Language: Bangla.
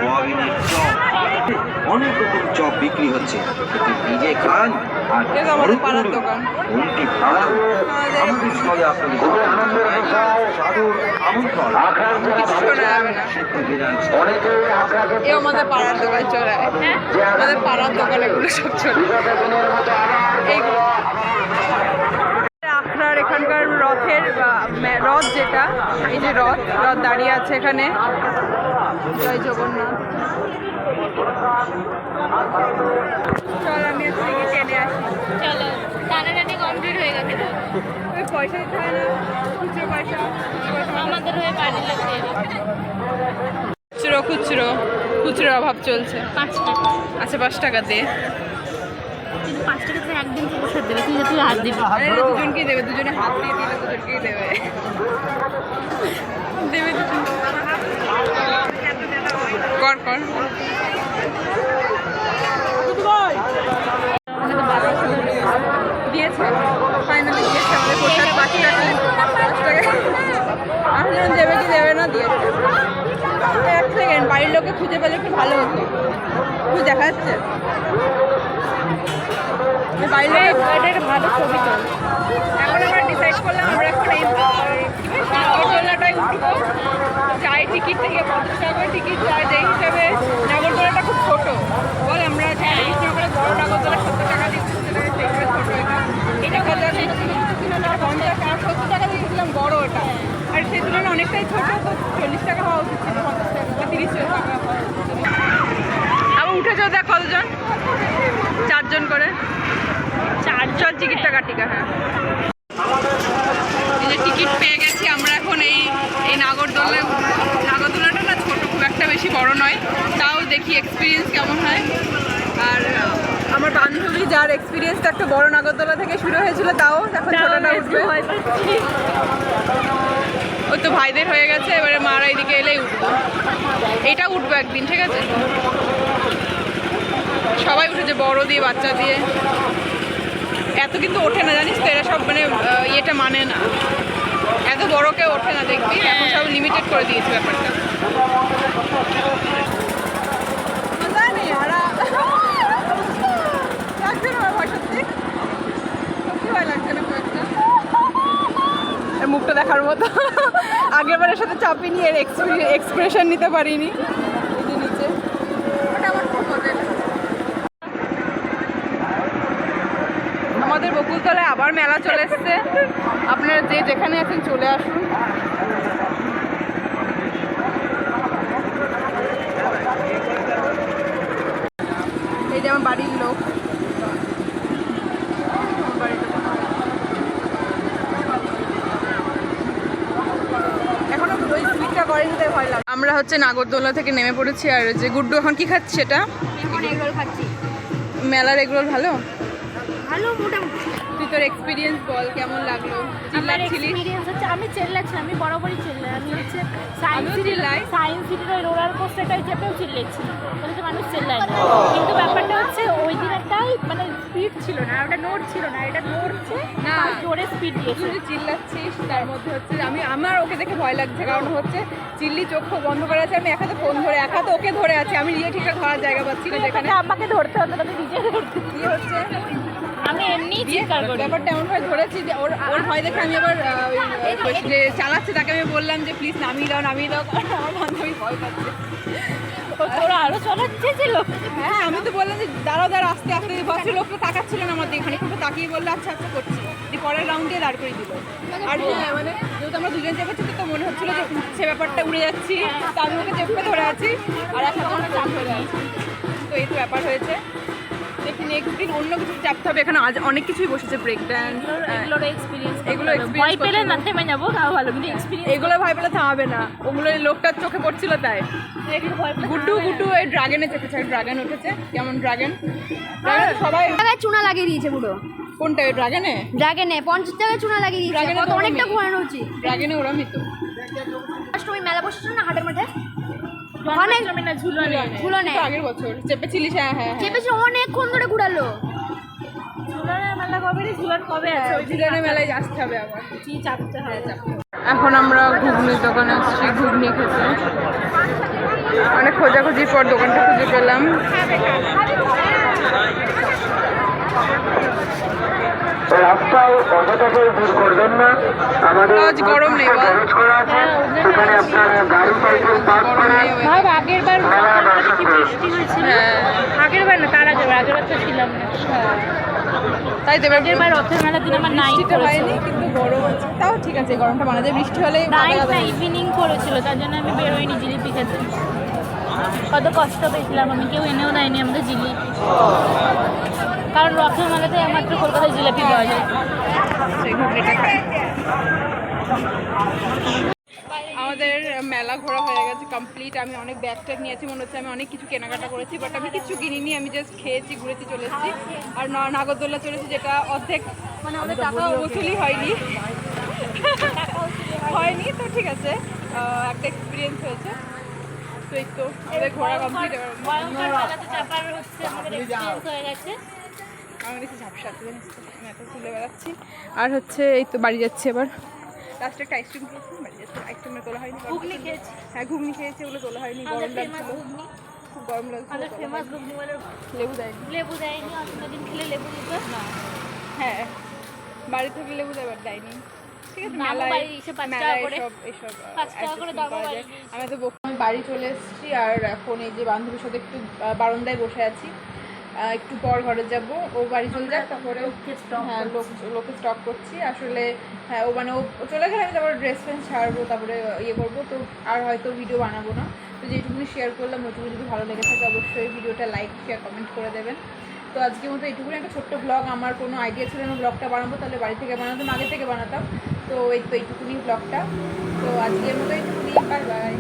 সোয়াবিনের চপ, অনেক রকম চপ বিক্রি হচ্ছে। নিজে খান আর পাড়ার দোকান কোনটি ভালো আমাদের স্থলে আপনাদের সাদর আমন্ত্রণ। আমাদের পাড়ার দোকান চলে, আমাদের পাড়ার দোকানে এগুলো সব চলে। আপনার এখানকার রথের রথ যেটা, এই যে রথ দাঁড়িয়ে আছে এখানে। জয় জগন্নাথ। চল আমি টিকিট টেনে আসি। চলো, টানাটানি কমপ্লিট হয়ে গেছে। ওই পয়সা দিতে হয় না, খুচরো পয়সা আমাদের হয়ে বাড়ি লাগছে। খুচরো খুচরোর অভাব চলছে। 5 টাকা। আচ্ছা 5 টাকা দে। কিন্তু 5 টাকাতে একদিন প্রসাদ দেবে, তুই হাত দিবি। দুজনকেই দেবে, দুজনে হাত দিয়ে দিলে দুজনকেই দেবে। দেবে দুজন। কর কর। দিয়েছে, ফাইনালি দিয়েছে আমাদের প্রসাদ 5 টাকা। 5 টাকা আসলে দেবে কি দেবে না দিয়েছে। এক সেকেন্ড, বাড়ির লোকে খুঁজে পেলে একটু ভালো হতো। খুঁজে দেখা যাচ্ছে বাড়ির লোক একটা ভালো ছবি তো। এখন আমরা ডিসাইড করলাম আমরা এখন এই নাগরদোলাটাই উঠবো। চাই টিকিট থেকে 50 টাকা করে টিকিট চাই, যে হিসাবে নাগরদোলাটা খুব ছোটো। বল আমরা করে বড় নাগরদোলা 70 টাকা দিচ্ছি, সেই হিসাবে ছোটো এটা 50 আর 70 টাকা দিয়েছিলাম বড় ওটা। আর সেই তুলনায় অনেকটাই ছোটো, তো 40 টাকা হওয়া উচিত ছিল, 50 টাকা বা 30 টাকা হওয়া উচিত ছিল। আবার উঠেছেও দেখ কতজন, 4 জন করে। 4 জন টিকিটটা কাটিকা। হ্যাঁ, এই যে টিকিট পেয়ে গেছি আমরা এখন। এই নাগরদোলাটা না ছোটো, খুব একটা বেশি বড় নয়, তাও দেখি এক্সপিরিয়েন্স কেমন হয়। আর আমার বান্ধবী যার এক্সপিরিয়েন্সটা একটা বড় নাগরদোলা থেকে শুরু হয়েছিল, তাও এখন ছোটটা উঠবে। ওই তো ভাইদের হয়ে গেছে, এবারে মারা এদিকে এলেই উঠবো। এইটা উঠবো একদিন, ঠিক আছে? সবাই উঠেছে, বড় দিয়ে বাচ্চা দিয়ে। এত কিন্তু ওঠে না জানিস তো, এরা সব মানে ইয়েটা মানে না, এত বড় কেউ ওঠে না দেখবি। এখন সব লিমিটেড করে দিয়েছে ব্যাপারটা। মুখটা দেখার মতো। আগের বারের সাথে চাপি নিয়ে এক্সপ্রেশন নিতে পারিনি। নিচে আমাদের বকুলতলায় আবার মেলা চলে এসছে। আপনারা যে যেখানে আছেন চলে আসুন। এই যে আমার বাড়ির লোক। আমরা হচ্ছে নাগরদোলা থেকে নেমে পড়েছি। আর যে গুড্ডু এখন কি খাচ্ছি সেটা, এখন এগরোল খাচ্ছি। মেলার এগরোল ভালো ভালো মোটামুটি। তুই তোর এক্সপিরিয়েন্স বল, কেমন লাগলো? আমি চেল্লাচ্ছি, আমি বরাবরই চেল্লাই। আমি হচ্ছে সায়েন্স সিটির ওই রোলার কোস্টারটাই চেপেও চিল্লেছি, বলতে মানুষ চেল্লায় না। কিন্তু ব্যাপারটা হচ্ছে ওই দিন একটাই মানে স্পিড ছিল না, ওটা নোট ছিল না, এটা নড়ছে না, জোরে স্পিড দিয়েছে। তুই চিল্লাচ্ছিস, তার মধ্যে হচ্ছে আমার ওকে দেখে ভয় লাগছে। কারণ হচ্ছে চিল্লি চোখ বন্ধ করে আছে, আমি এক হাতে ফোন ধরে, এক হাতে ওকে ধরে আছি। আমি নিজে ঠিকঠাক ধরার জায়গা পাচ্ছি না, যেখানে আমাকে ধরতে হতো, আমি নিজে ধরতে। কি হচ্ছে আমি এমনি চিৎকার করি। ব্যাপারটা এমনভাবে ধরেছি যে ওর ভয় দেখে আমি আবার যে চালাচ্ছে তাকে আমি বললাম যে প্লিজ নামিয়ে দাও। আমার বান্ধবী ভয় পাচ্ছে। তোরা আরো চলাচ্ছিল। হ্যাঁ, আমি তো বললাম যে দাঁড়াও আস্তে আস্তে। বাসের লোকটা তাকাচ্ছিল না আমার দিকে, খানিকটা তাকিয়ে বললো আচ্ছা আচ্ছা করছি। পরের রাউন্ডে দাঁড় করে দিল। আর হ্যাঁ, মানে যেহেতু আমরা দুজন চেপেছি, তো মনে হচ্ছিল যে সে ব্যাপারটা উড়ে যাচ্ছি, তা আমি ওকে চেপে ধরে আছি আর একটা আমার চাপ ধরে আছি। তো এই তো ব্যাপার হয়েছে। দেখি নেক্সট দিন অন্য কিছু চাপতে হবে। এখানে আজ অনেক কিছুই বসেছে, ব্রেক ডান্স, এগুলো ভয় পেলে না থেমে যাবো, তাও ভালো। কিন্তু এক্সপিরিয়েন্স, এগুলো ভয় পেলে থামাবে না। ওগুলো লোকটার চোখে পড়ছিল তাই। গুড্ডু এই ড্রাগনে চেপেছে, ড্রাগন উঠেছে। কেমন ড্রাগন? সবাই চুনা লাগিয়ে দিয়েছে পুরো। কোনটা? ওই ড্রাগনে 50 টাকায় চুনা লাগিয়ে দিয়েছে। অনেকটা ঘোরানো উচিত। ড্রাগনে ওরমই তো। অষ্টমী মেলা বসেছিল না হাটের মাঠে, অনেক ঝুলনে আগের বছর চেপেছিলিস? হ্যাঁ হ্যাঁ, চেপেছে, অনেকক্ষণ ধরে ঘুরালো। ঝুলনের মেলা কবে? ঝুলন কবে আছে? ওই ঝুলনের মেলায় আসতে হবে আবার। কি চাপতে হয়? এখন আমরা ঘুগনির দোকানে আসছি, ঘুগনি খেতে। মানে অনেক খোঁজাখুঁজির পর দোকানটা খুঁজে পেলাম। রাস্তায় অযথাকে দূর করবেন না। আমাদের আজ গরম নেই বল? গ্যারেজ করা আছে, সেখানে আপনারা গাড়ি সাইকেল পার্ক করে ভাব আগের বার মেলা দর্শন করুন। বৃষ্টি হয়েছিল, হ্যাঁ আগের বার না তার আগের বার তো ছিলাম না। তাই তো এবার আগের বার রথের মেলার দিন আমার নাইট বৃষ্টিটা করেছিল, হয়নি কিন্তু গরম আছে। তাও ঠিক আছে, গরমটা মানা যায়, বৃষ্টি হলে নাইট না ইভিনিং করেছিল, তার জন্য আমি বেরোইনি জিলিপি খেতে। কত কষ্ট পেয়েছিলাম আমি, কেউ এনেও দেয়নি আমাকে জিলিপি, কারণ রথের মেলাতে একমাত্র কলকাতায় জিলিপি পাওয়া যায়। সেই ঘুগনিটা খাই। আমাদের মেলা ঘোরা হয়ে গেছে কমপ্লিট। আমি অনেক ব্যাগ ট্যাগ নিয়েছি, মনে হচ্ছে আমি অনেক কিছু কেনাকাটা করেছি, বাট আমি কিছু কিনিনি। আমি জাস্ট খেয়েছি, ঘুরেছি, চলে এসেছি। আর নাগরদোল্লা চলেছি, যেটা অর্ধেক মানে আমাদের টাকা বসুলই হয়নি হয়নি তো ঠিক আছে, একটা এক্সপিরিয়েন্স হয়েছে। তো এই তো আমাদের ঘোরা কমপ্লিট। ভয়ঙ্কর মেলাতে চাপার হচ্ছে আমাদের এক্সপিরিয়েন্স হয়ে গেছে। আমি বেশি ঝাপসাতে জানিস তো, আমি এত তুলে বেড়াচ্ছি। আর হচ্ছে এই তো বাড়ি যাচ্ছি এবার। লাস্টে একটা আইসক্রিম খেয়েছি, বাড়ি যাচ্ছি। আইসক্রিমটা তোলা হয়নি, ঘুগনি খেয়েছি, হ্যাঁ ঘুগনি খেয়েছি, ওগুলো তোলা হয়নি, গরম লাগছিল, খুব গরম লাগছিল। আমাদের ফেমাস ঘুগনি বলে লেবু দেয়নি। লেবু দেয়নি, অন্যদিন খেলে লেবু দিত না। হ্যাঁ বাড়ি থেকে লেবু দেয়, বাট দেয়নি। ঠিক আছে, দামও মেলায় বাড়িয়ে দিয়েছে, 5 টাকা মেলায় করে। এইসব 5 টাকা করে adjustment দামও করা যায়। বাড়িয়ে দিয়েছে। আমি তো আমি বাড়ি চলে এসেছি, আর এখন এই যে বান্ধবীর সাথে একটু বারান্দায় বসে আছি। একটু পর ঘরে যাব, ও বাড়ি চলে যাক, তারপরে হ্যাঁ লোকে স্টক করছি আসলে। হ্যাঁ ও মানে ও চলে গেলে আমি তারপরে ড্রেস ফ্রেস ছাড়বো, তারপরে ইয়ে করবো, তো আর হয়তো ভিডিও বানাবো না। তো যেটুকুনি শেয়ার করলাম ওইটুকু যদি ভালো লেগে থাকে অবশ্যই ভিডিওটা লাইক শেয়ার কমেন্ট করে দেবেন। তো আজকের মতো এইটুকুনি একটা ছোট্ট ব্লগ। আমার কোনো আইডিয়া ছিল না ব্লগটা বানাবো, তাহলে বাড়ি থেকে বানাতাম, আগে থেকে বানাতাম। তো এই তো এইটুকুনি ব্লগটা। তো আজকের মতো এইটুকুনি, বাই বাই।